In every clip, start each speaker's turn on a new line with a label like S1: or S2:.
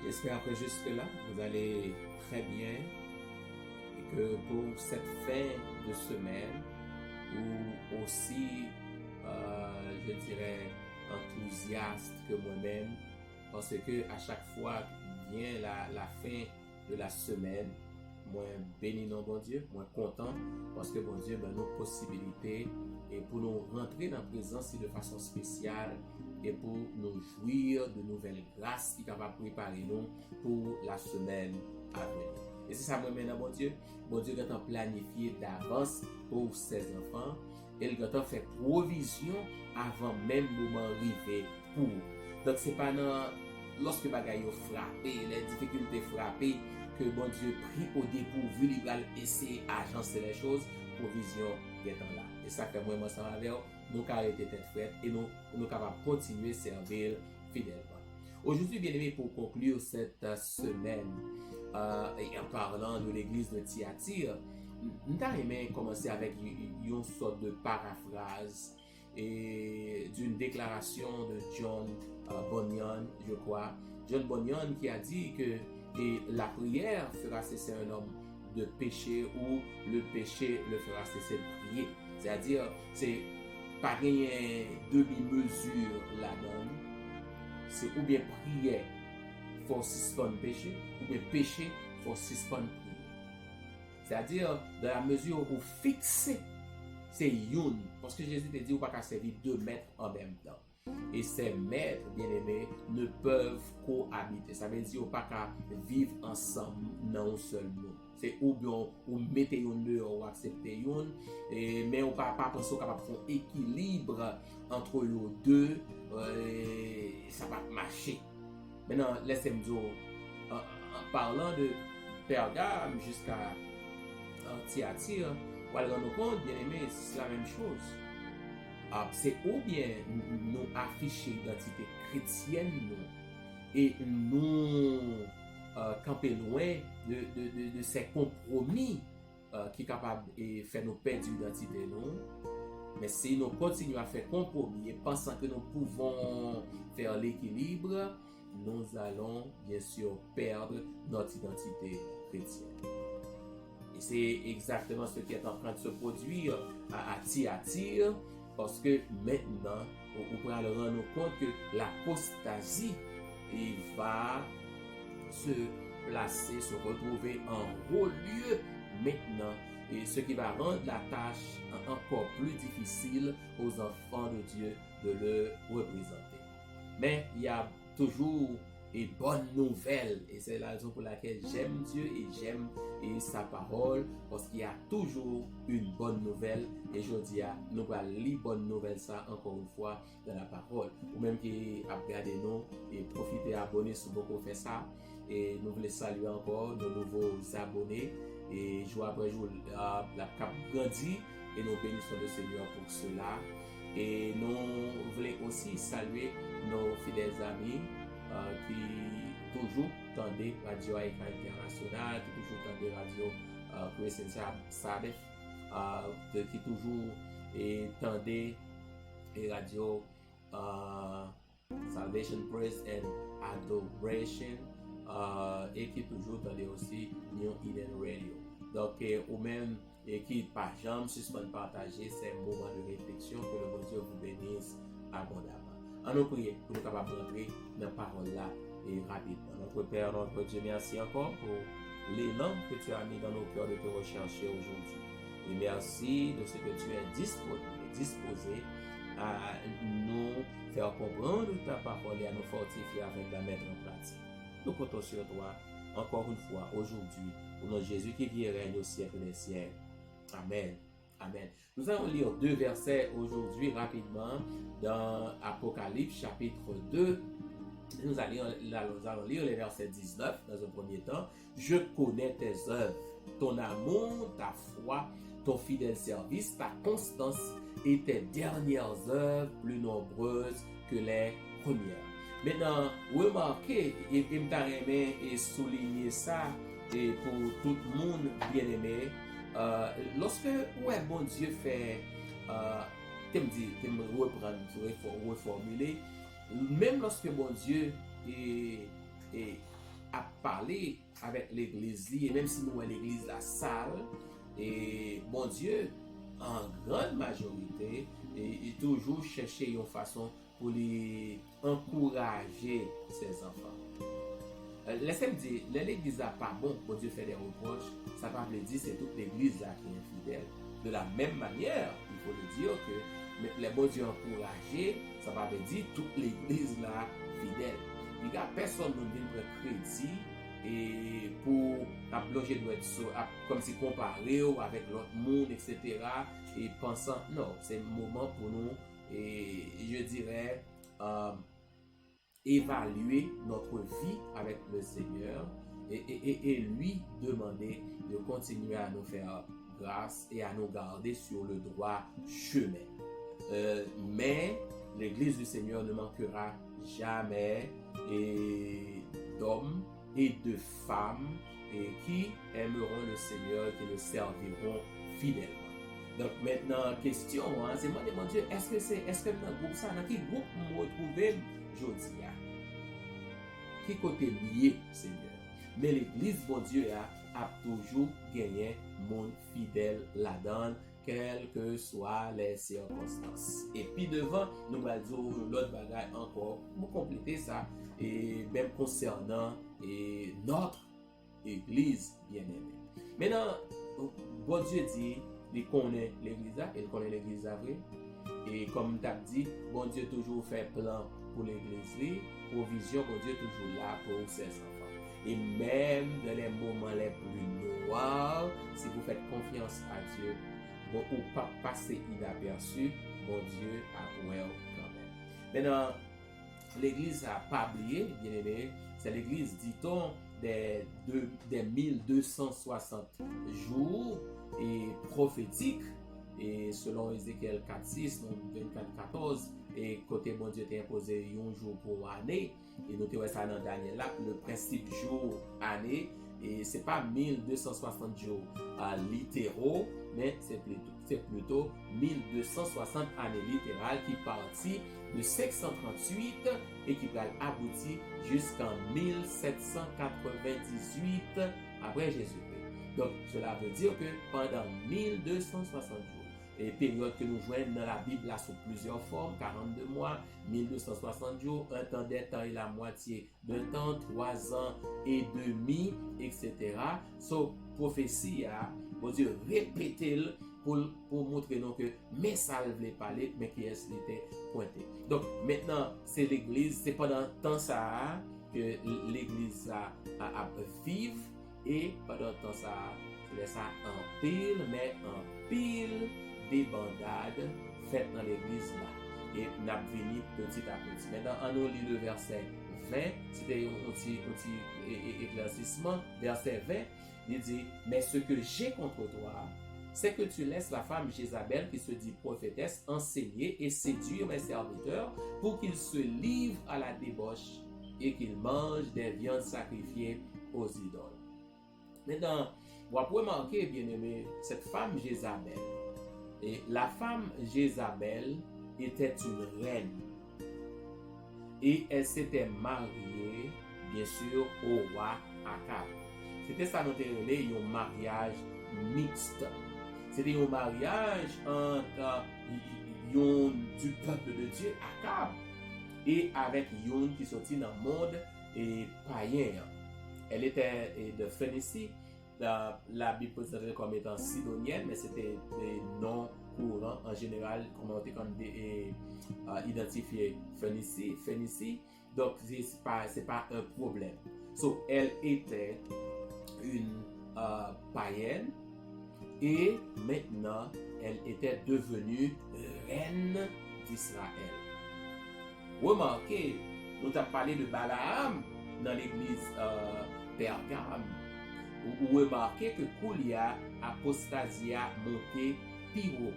S1: J'espère que jusque-là, vous allez très bien et que pour cette fin de semaine, ou aussi, je dirais, enthousiaste que moi-même, parce que à chaque fois vient la fin de la semaine, moi béni non bon Dieu, moi content, parce que bon Dieu ben nos possibilités et pour nous rentrer dans la présence de façon spéciale et pour nous jouir de nouvelles grâces qui sont capables de préparer nous pour la semaine à venir. Et c'est ça moi maintenant bon Dieu a planifié d'avance pour ses enfants et il a fait provision avant même le moment arrivé pour. Donc c'est pas dans lorsque bagaille frappé, les difficultés frappées que bon Dieu pris au dépourvu, il va essayer d'agencer les choses, provision étant là. Et ça fait moi ensemble avec nous arrêter tête frette et nous capables continuer à servir fidèlement. Aujourd'hui, bien aimé, pour conclure cette semaine, et en parlant de l'église de Thyatire, nous avons commencé avec une sorte de paraphrase et d'une déclaration de John Bunyan, je crois. John Bunyan qui a dit que la prière fera cesser un homme de péché ou le péché le fera cesser de prier. C'est-à-dire, c'est pas une demi-mesure là-dedans. C'est ou bien prier faut suspendre péché, ou bien péché faut suspendre prier. C'est-à-dire, dans la mesure où fixer, c'est youn. Parce que Jésus te dit, ou pas qu'à servir deux maîtres en même temps. Et ces maîtres, bien-aimés, ne peuvent cohabiter. Ça veut dire, ou pas qu'à vivre ensemble dans un seul mot. C'est ou bien, ou mettez une dehors, ou acceptez une, mais on ne peut pas penser capable de faire un équilibre entre les deux, ça va marcher. Maintenant, laissez-moi dire, en parlant de Pergame jusqu'à Thyatire, on va rendre compte, bien aimé, c'est la même chose. C'est ou bien nous afficher l'identité chrétienne, et nous camper loin de ces compromis qui sont capables de faire nous perdre l'identité, mais si nous continuons à faire compromis et pensant que nous pouvons faire l'équilibre, nous allons bien sûr perdre notre identité chrétienne. Et c'est exactement ce qui est en train de se produire à Thyatire, parce que maintenant, on pourra le rendre compte que l'apostasie va se placer, se retrouver en haut lieu maintenant, et ce qui va rendre la tâche encore plus difficile aux enfants de Dieu de le représenter. Mais il y a toujours une bonne nouvelle, et c'est la raison pour laquelle j'aime Dieu et j'aime sa parole, parce qu'il y a toujours une bonne nouvelle, et je dis à nous allons lire bonne nouvelle ça encore une fois dans la parole, ou même qui a regardé nous et profiter abonner si beaucoup fait ça, et nous voulons saluer encore nos nouveaux abonnés, et jour après jour la cap grandit, et nous bénissons le Seigneur pour cela. Et nous voulons aussi saluer nos fidèles amis qui toujours tendent Radio Aïka International, qui toujours tendent Radio Christian Sabbath, qui toujours tendent Radio Salvation Praise and Adoration, et qui toujours tendent aussi New Eden Radio. Donc, ou même et qui par jamais suspend partager ces moments de réflexion, que le bon Dieu vous bénisse abondamment. En nous prier pour nous capables d'entrer dans la parole là et rapidement. Notre Père, notre Dieu, merci encore pour l'élan que tu as mis dans nos cœurs de te rechercher aujourd'hui. Et merci de ce que tu es disposé à nous faire comprendre ta parole et à nous fortifier avec la mettre en pratique. Nous comptons sur toi encore une fois aujourd'hui, au nom de Jésus qui vit et règne au siècle des siècles. Amen. Amen. Nous allons lire deux versets aujourd'hui rapidement dans Apocalypse chapitre 2. Nous allons lire les versets 19 dans un premier temps. Je connais tes œuvres, ton amour, ta foi, ton fidèle service, ta constance et tes dernières œuvres plus nombreuses que les premières. Maintenant, remarquez, et me souligner ça et pour tout le monde bien aimé. Lorsque bon Dieu fait, reformuler, même lorsque bon Dieu a parlé avec l'église, et même si nous, l'église, la salle, et bon Dieu, en grande majorité, et toujours chercher une façon pour les encourager ses enfants. Laissez-moi dire, l'église n'a pas bon, bon Dieu fait des reproches, ça ne veut pas dire que c'est toute l'église là qui est infidèle. De la même manière, il faut le dire que les bon Dieu encouragés, ça ne veut pas dire toute l'église là fidèle. Il n'y a personne qui vient prendre crédit et pour aplonger comme si comparer avec l'autre monde, etc. Et pensant, non, c'est le moment pour nous, et je dirais, évaluer notre vie avec le Seigneur et lui demander de continuer à nous faire grâce et à nous garder sur le droit chemin. Mais l'Église du Seigneur ne manquera jamais d'hommes et de femmes qui aimeront le Seigneur et qui le serviront fidèlement. Donc maintenant, question, c'est moi mon Dieu, est-ce que dans le groupe ça, dans quel groupe me retrouver aujourd'hui? Qui côté lié, Seigneur? Mais l'Église, bon Dieu, a toujours gagné monde fidèle là-dedans, quelles que soient les circonstances. Et puis devant, nous allons dire l'autre bagaille encore pour compléter ça, et même concernant notre Église bien-aimée. Maintenant, bon Dieu dit, il connaît l'Église, il connaît l'Église vrai. Et comme tu as dit, bon Dieu toujours fait plan pour l'Église, provision, bon Dieu toujours là pour ses enfants. Et même dans les moments les plus noirs, si vous faites confiance à Dieu, bon, ou pas passer inaperçu, bon Dieu a pour elle quand même. Maintenant, l'Église n'a pas oublié, bien aimé, c'est l'Église, dit-on, des 1260 jours et prophétiques. Et selon Ézéchiel 4.6, 24.14, et côté bon Dieu t'a imposé un jour pour année, et nous avons ça dans Daniel là, le principe jour année, et c'est pas 1260 jours littéraux, mais c'est plutôt 1260 années littérales qui partit de 538 et qui va aboutir jusqu'en 1798 après Jésus-Christ. Donc cela veut dire que pendant 1260 jours, et période que nous joignons dans la Bible là sous plusieurs formes, 42 mois, 1260 jours, un temps d'un temps et la moitié d'un temps, 3 ans et demi, etc. So, prophétie, bon Dieu, répétez-le pour montrer nous que mais ça ne voulait parler, mais qui est-ce qui était pointé. Donc maintenant, c'est l'église, c'est pendant temps ça que l'église a vivre, et pendant temps ça, c'est ça en pile, mais en pile débandade faites dans l'église là. Et n'a venu petit à petit. Maintenant, on lit le verset 20, c'était un petit éclaircissement. Verset 20, il dit, mais ce que j'ai contre toi, c'est que tu laisses la femme Jézabel, qui se dit prophétesse, enseigner et séduire mes serviteurs pour qu'ils se livrent à la débauche et qu'ils mangent des viandes sacrifiées aux idoles. Maintenant, vous pouvez remarquer, bien aimé, cette femme Jézabel. Et la femme Jézabel était une reine. Et elle s'était mariée, bien sûr, au roi Akab. C'était ça notre un mariage mixte. C'était un mariage entre du peuple de Dieu, Akab, et avec yon qui sortit dans le monde et païen. Elle était de Phénicie. La Bible considère comme étant sidonienne, mais c'était des noms courants en général, comment on identifié Phénicie. Donc, c'est pas un problème. So, elle était une païenne et maintenant, elle était devenue reine d'Israël. Remarquez, nous avons parlé de Balaam dans l'église Pergame. Vous remarquez que Koulia, apostasia, monté, piro.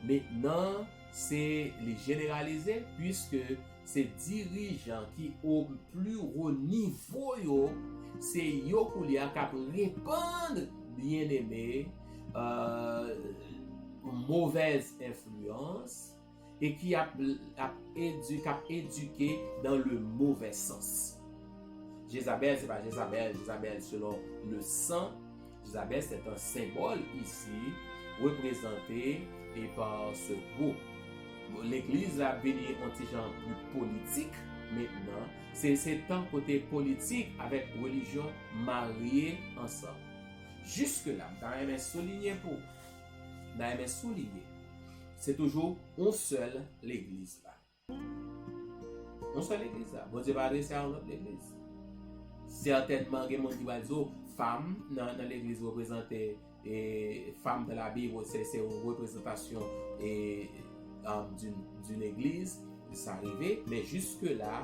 S1: Maintenant, c'est les généralisé puisque ces dirigeants qui au plus haut niveau, c'est yo Koulia qui répandent bien aimé mauvaise influence et qui a éduqué dans le mauvais sens. Jézabel, c'est pas Jézabel selon le sang. Jézabel, c'est un symbole ici, représenté et par ce groupe. L'église a béni un petit genre plus politique maintenant. C'est un côté politique avec religion mariée ensemble. Jusque-là, dans les souligner pour. Dans les souligner. C'est toujours une seule l'église là. Une seule église là. Bon Dieu va adresser à une autre église. Certainement, il y a des gens qui vont dire femmes dans l'église représentée et femmes de la Bible, c'est une représentation d'une église, ça arrivait, mais jusque-là,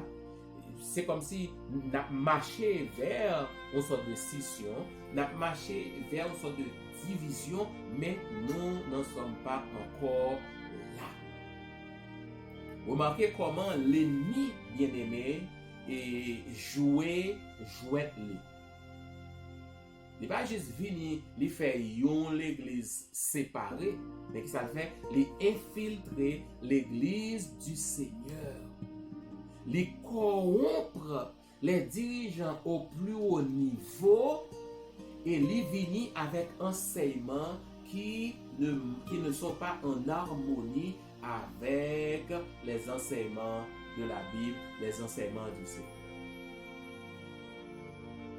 S1: c'est comme si nous avons marché vers une sorte de scission, nous avons marché vers une sorte de division, mais nous n'en sommes pas encore là. Remarquez comment l'ennemi bien-aimé jouait les. Il n'est pas juste venu les faire l'église séparée, mais ça fait les infiltrer l'église du Seigneur. Les corrompre les dirigeants au plus haut niveau et les venir avec enseignements qui ne sont pas en harmonie avec les enseignements de la Bible, les enseignements du Seigneur.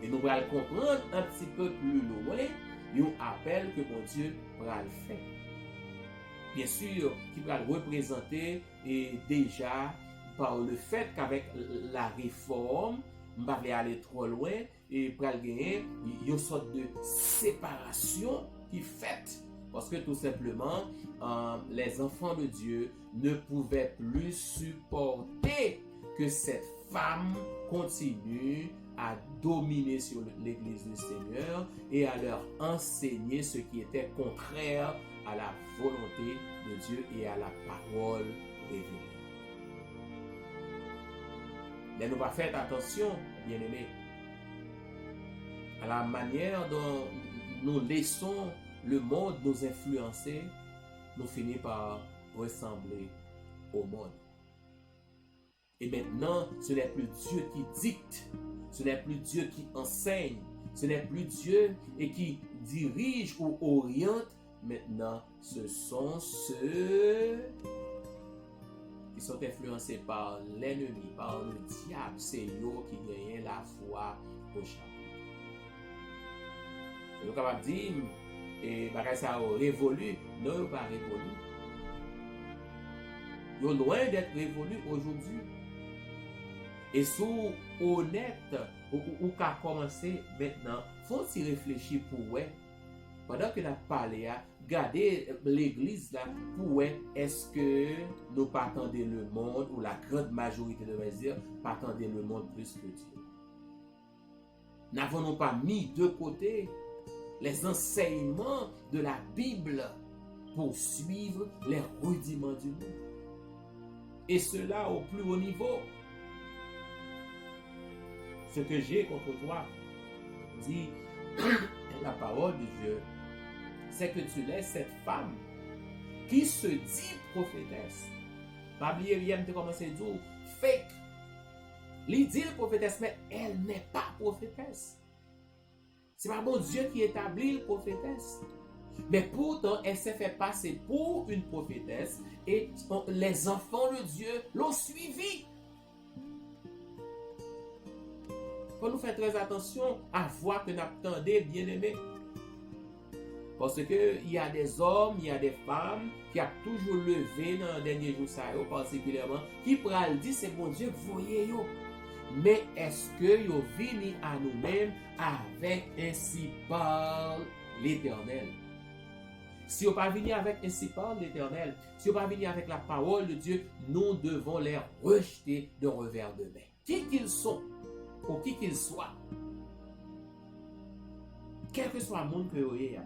S1: Et nous allons comprendre un petit peu plus loin, un appel que mon Dieu va le faire. Bien sûr, qui va le représenter et déjà par le fait qu'avec la réforme, on va aller trop loin et pour gagner une sorte de séparation qui est faite. Parce que tout simplement, les enfants de Dieu ne pouvaient plus supporter que cette femme continue à dominer sur l'église du Seigneur et à leur enseigner ce qui était contraire à la volonté de Dieu et à la parole révélée. Mais nous allons faire attention, bien-aimés, à la manière dont nous laissons le monde nous influencer, nous finissons par ressembler au monde. Et maintenant, ce n'est plus Dieu qui dicte, ce n'est plus Dieu qui enseigne, ce n'est plus Dieu et qui dirige ou oriente. Maintenant, ce sont ceux qui sont influencés par l'ennemi, par le diable. C'est eux qui gagnent la foi au chapitre. Et nous sommes capables de dire, et ça a révolu, non, il pas révolu. Il est loin d'être révolu aujourd'hui. Et si honnête, ou qu'à commencer maintenant, faut-il réfléchir pour ouais. Pendant que nous parlons, regardez l'église là, pour est-ce que nous pas attendre le monde, ou la grande majorité devrait dire, pas attendre le monde plus que Dieu. N'avons-nous pas mis de côté les enseignements de la Bible pour suivre les rudiments du monde? Et cela au plus haut niveau. Ce que j'ai contre toi, dit la parole de Dieu, c'est que tu laisses cette femme qui se dit prophétesse. Pas oublier, William te commencé à dire fake. Elle dit prophétesse, mais elle n'est pas prophétesse. C'est pas bon Dieu qui établit la prophétesse. Mais pourtant, elle s'est fait passer pour une prophétesse et les enfants de Dieu l'ont suivi. Il faut nous faire très attention à voir que nous attendons bien aimés. Parce qu'il y a des hommes, il y a des femmes qui ont toujours levé dans les derniers jours, particulièrement, qui pourraient dire c'est bon Dieu, voyez yo. Mais est-ce que vous venez à nous-mêmes avec ainsi parle l'Éternel? Si vous ne pas venir avec ainsi parle l'Éternel, si vous ne pas venir avec la parole de Dieu, nous devons les rejeter de revers de main. Qui qu'ils sont, ou qui qu'ils soient, quel que soit le monde que vous ayez,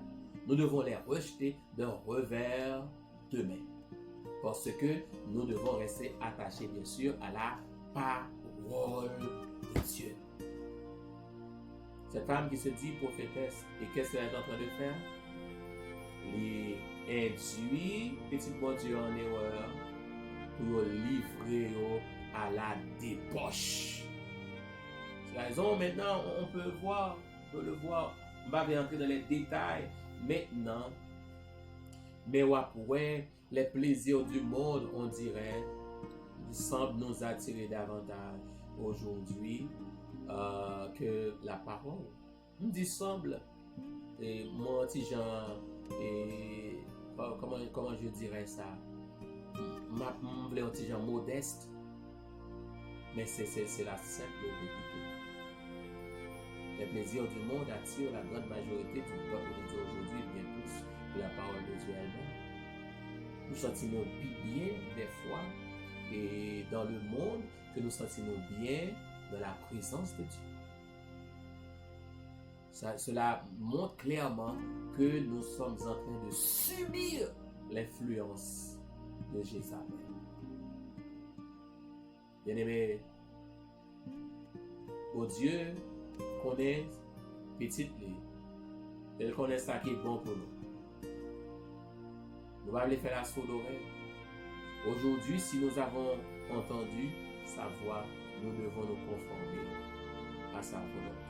S1: nous devons les rejeter d'un revers de main. Parce que nous devons rester attachés, bien sûr, à la parole de Dieu. Cette femme qui se dit prophétesse, et qu'est-ce qu'elle est en train de faire? Les induit, petit bon Dieu en erreur, pour livrer à la débauche. la raison, maintenant, on peut le voir. On va rentrer dans les détails maintenant. Mais ouais, les plaisirs du monde, on dirait, semblent nous attirer davantage aujourd'hui que la parole. On dit semble, et moi, petit Jean, et comment je dirais ça? Je voulais un petit Jean modeste, mais c'est la simple vérité. Les plaisirs du monde attirent la grande majorité du peuple de Dieu aujourd'hui, bien plus que la parole de Dieu elle-même. Nous sentons bien des fois et dans le monde que nous sentons bien dans la présence de Dieu. Cela montre clairement que nous sommes en train de subir l'influence de Jézabel. Bien-aimé, au Dieu connaît petite lit. Elle connaît ça qui est bon pour nous. Nous allons aller faire la sourde oreille. Aujourd'hui, si nous avons entendu sa voix, nous devons nous conformer à sa volonté.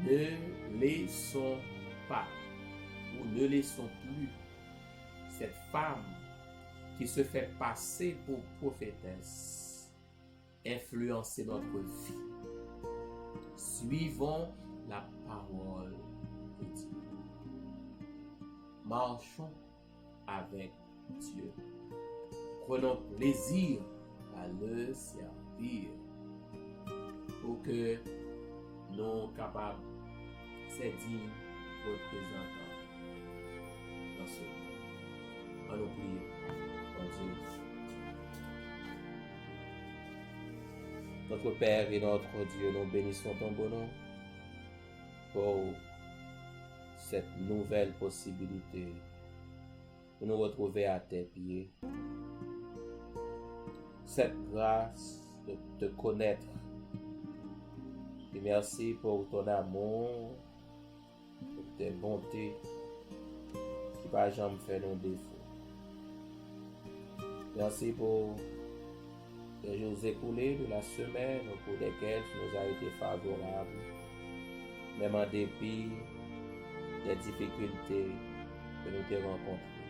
S1: Ne laissons pas ou ne laissons plus cette femme qui se fait passer pour prophétesse influencer notre vie. Suivons la parole de Dieu. Marchons avec Dieu. Prenons plaisir à le servir pour que nous soyons capables de dignes représentants dans ce monde. On nous prie en Dieu. Notre Père et notre Dieu, nous bénissons ton bon nom pour cette nouvelle possibilité de nous retrouver à tes pieds. Cette grâce de te connaître. Et merci pour ton amour, pour tes bontés qui ne va jamais faire nos défauts. Merci pour les jours écoulés de la semaine au cours desquels tu nous as été favorable, même en dépit des difficultés que nous t'avons rencontrées,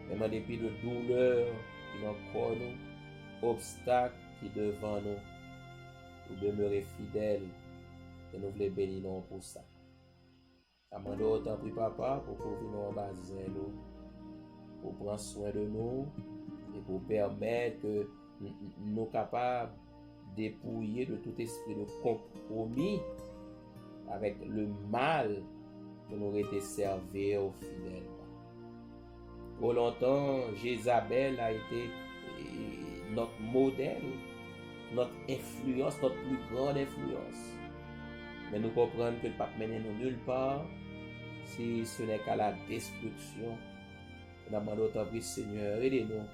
S1: même en dépit de douleurs qui nous courent, obstacles qui devant nous, pour demeurer fidèles et nous voulons bénir pour ça. Amandons autant pris papa pour couvrir nos basin, pour prendre soin de nous et pour permettre que nous soyons capables de dépouiller de tout esprit de compromis avec le mal que nous été servi aux fidèles. Pour longtemps, Jézabel a été notre modèle, notre influence, notre plus grande influence. Mais nous comprenons que le pape mène nous nulle part si ce n'est qu'à la destruction. Nous demandons autant de Seigneur, aidez-nous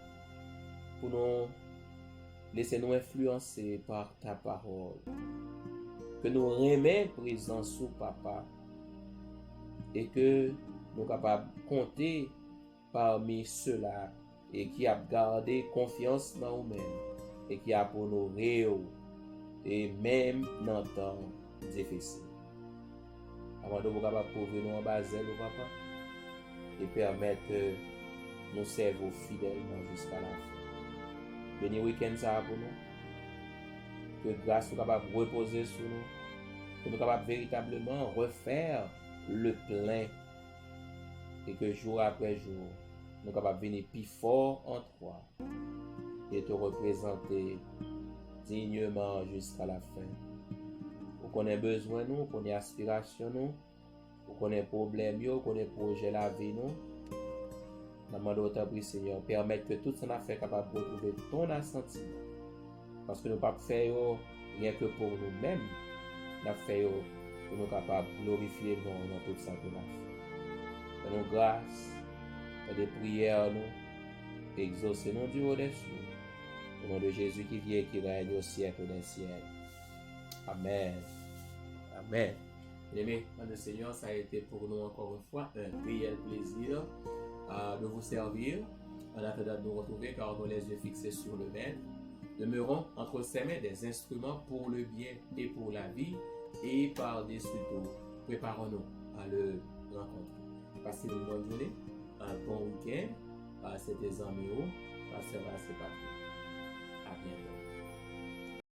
S1: pour nous laisser nous influencer par ta parole. Que nous remettons présence sous papa et que nous sommes capables de compter parmi ceux-là et qui a gardé confiance dans nous-mêmes et qui a pour nous réel et même dans le temps difficile. Avant de vous capables de couvrir nous en bas de papa et permettre que nous servons fidèlement jusqu'à la fin. Béni week-end ça pour nous. Que grâce soit capable de reposer sur nous. Que nous sommes capables véritablement refaire le plein. Et que jour après jour, nous sommes capables de venir plus fort en toi. Et te représenter dignement jusqu'à la fin. Pour qu'on ait besoin de nous, qu'on ait aspiration nous, pour qu'on ait problème, qu'on ait projet la vie nous. Nous demandons autant pour Seigneur, permettre que tout ce qu'on a fait capable de retrouver ton assentiment. Parce que nous ne pouvons pas faire rien que pour nous-mêmes. Nous avons fait pour nous capables de glorifier nous dans tout ça que nous avons fait. Fais-nous grâce, fais des prières nous, exaucez-nous du haut des cieux. Au nom de Jésus qui vient et qui règne au siècle des siècles. Amen. Amen. Bien-aimés, le Seigneur, ça a été pour nous encore une fois un réel plaisir de vous servir en attendant de nous retrouver car nous les yeux fixés sur le Maître. Demeurons entre ses mains des instruments pour le bien et pour la vie, et par-dessus tout, préparons-nous à le rencontrer. Passez une bonne journée, un bon week-end. C'était Zamio, Pasteur Patrick. À bientôt.